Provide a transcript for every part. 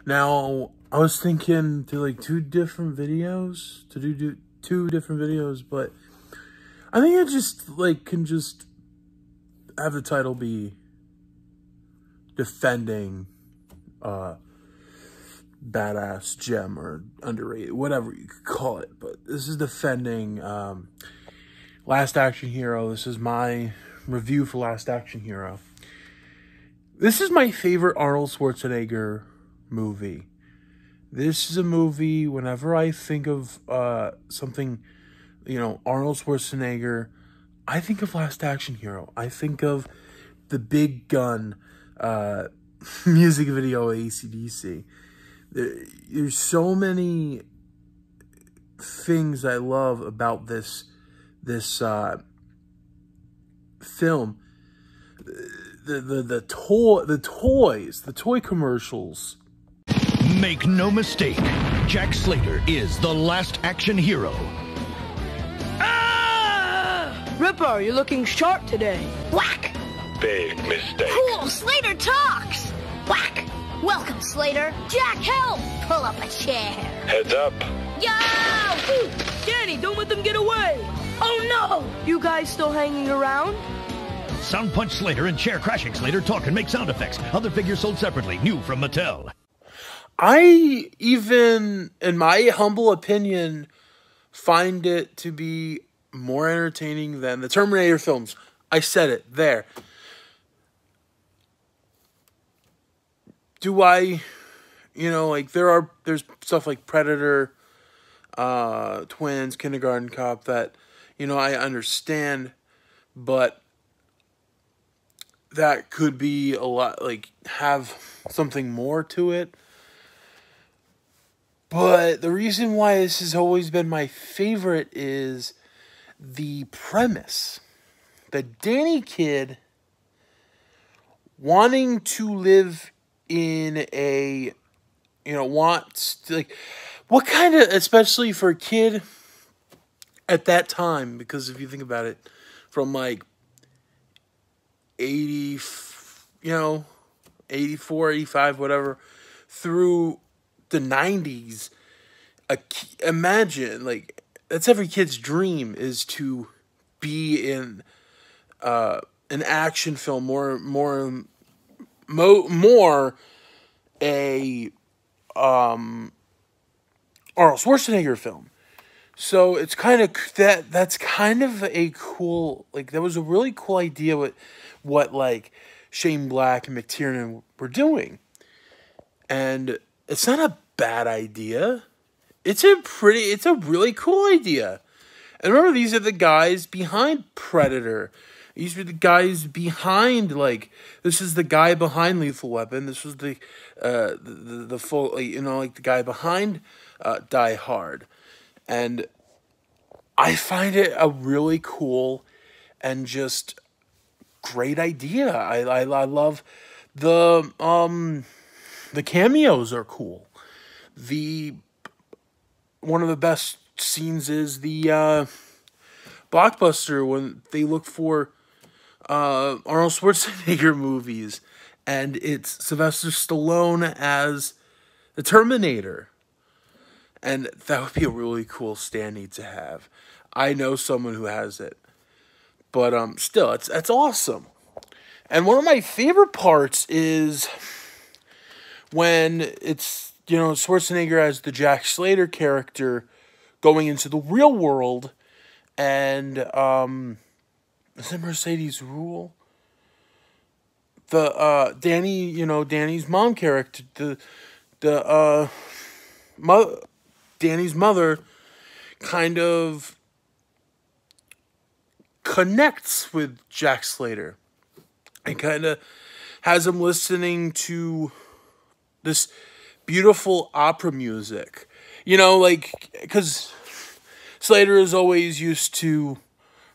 Now, I was thinking to like two different videos, two different videos, but I think I just like can just have the title be defending badass gem or underrated, whatever you could call it. But this is defending Last Action Hero. This is my review for Last Action Hero. This is my favorite Arnold Schwarzenegger movie. This is a movie, whenever I think of something, Arnold Schwarzenegger, I think of Last Action Hero. I think of the Big Gun music video AC/DC. There's so many things I love about this film. The toy commercials. Make no mistake, Jack Slater is the Last Action Hero. Ah! Ripper, you're looking sharp today. Whack! Big mistake. Cool, Slater talks! Whack! Welcome, Slater. Jack, help! Pull up a chair. Heads up. Yo! Ooh, Danny, don't let them get away! Oh no! You guys still hanging around? Sound Punch Slater and Chair Crashing Slater talk and make sound effects. Other figures sold separately, new from Mattel. I even, in my humble opinion, find it to be more entertaining than the Terminator films. I said it there. Do I, there's stuff like Predator, Twins, Kindergarten Cop that, I understand, but that could be a lot, have something more to it. But the reason why this has always been my favorite is the premise. The Danny kid wanting to live in a, what kind of, especially for a kid at that time, because if you think about it, from 80, 84, 85, whatever, through the 90s, imagine, that's every kid's dream, is to be in an action film, more a Arnold Schwarzenegger film. So it's kind of that's kind of a cool, that was a really cool idea what Shane Black and McTiernan were doing. And it's not a bad idea. It's a really cool idea. And remember, these are the guys behind Predator. These are the guys behind, this is the guy behind Lethal Weapon. This was the full, the guy behind Die Hard. And I find it a really cool and just great idea. I love the cameos are cool. One of the best scenes is the Blockbuster when they look for Arnold Schwarzenegger movies, and it's Sylvester Stallone as the Terminator. And that would be a really cool standee to have. I know someone who has it. But still, it's awesome. And one of my favorite parts is when it's, Schwarzenegger as the Jack Slater character going into the real world, and is it Mercedes Rule? The Danny's mom character, Danny's mother kind of connects with Jack Slater and kind of has him listening to this beautiful opera music. Because Slater is always used to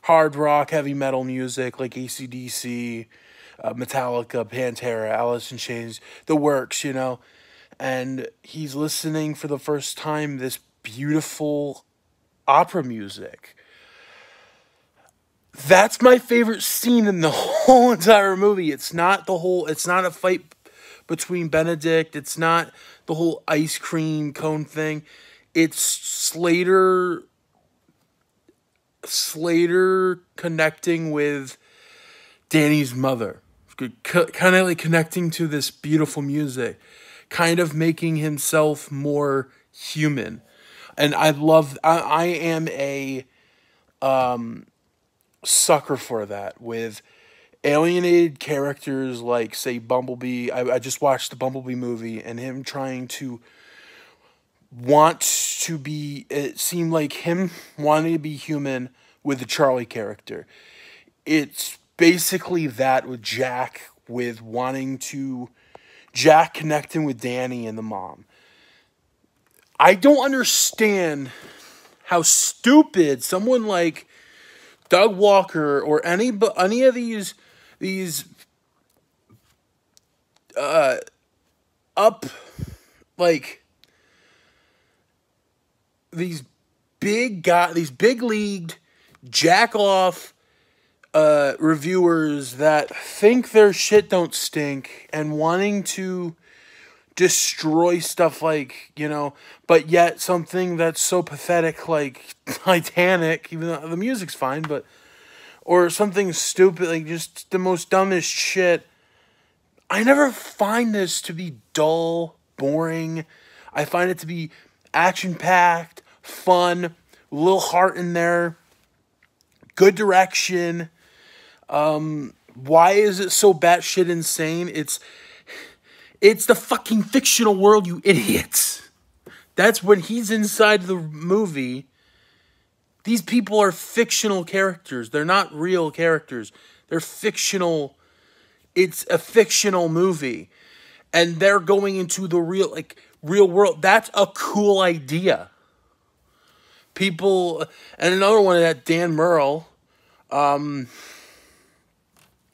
hard rock, heavy metal music like AC/DC, Metallica, Pantera, Alice in Chains, The Works, and he's listening for the first time this beautiful opera music. That's my favorite scene in the whole entire movie. It's not a fight between Benedict. It's not the whole ice cream cone thing. It's Slater connecting with Danny's mother. Kind of like connecting to this beautiful music. Kind of making himself more human. And I am a sucker for that with alienated characters like, say, Bumblebee. I just watched the Bumblebee movie, and him trying to want to be, it seemed like him wanting to be human with the Charlie character. It's basically that with Jack, Jack connecting with Danny and the mom. I don't understand how stupid someone like Doug Walker or any of these big leagued jack off reviewers that think their shit don't stink and wanting to destroy stuff like, but yet something that's so pathetic like Titanic, even though the music's fine, or something stupid like just the most dumbest shit. I never find this to be dull, boring. I find it to be action-packed, fun, a little heart in there, good direction. Why is it so batshit insane? It's the fucking fictional world, you idiots. That's when he's inside the movie. These people are fictional characters. They're not real characters. They're fictional. It's a fictional movie. And they're going into the real world. That's a cool idea. People, and another one, that Dan Murrell, and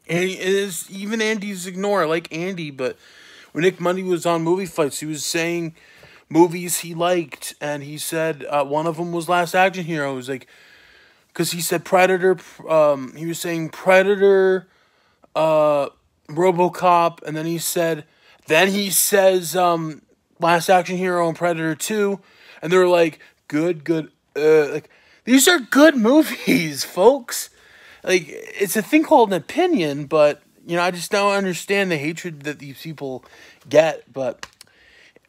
it is even Andy's ignore. I like Andy, but when Nick Mundy was on Movie Fights, he was saying movies he liked, and he said one of them was Last Action Hero. It was like, because he said Predator, he was saying Predator, RoboCop, and then he says Last Action Hero and Predator 2, and they were like, good, like, these are good movies, folks. Like, it's a thing called an opinion, but, I just don't understand the hatred that these people get. But,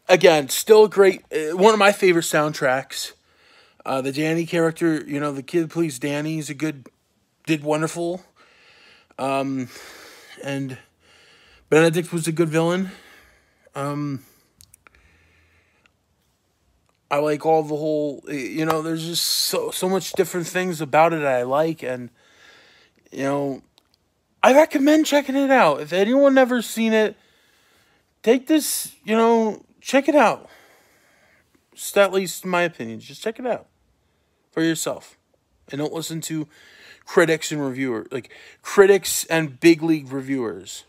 again, still a great, one of my favorite soundtracks. The Danny character, the kid who plays Danny did wonderful. And Benedict was a good villain. I like all the whole, there's just so much different things about it I like, and, I recommend checking it out. If anyone never seen it, take this, check it out. Just at least in my opinion, just check it out for yourself. And don't listen to critics and big league reviewers.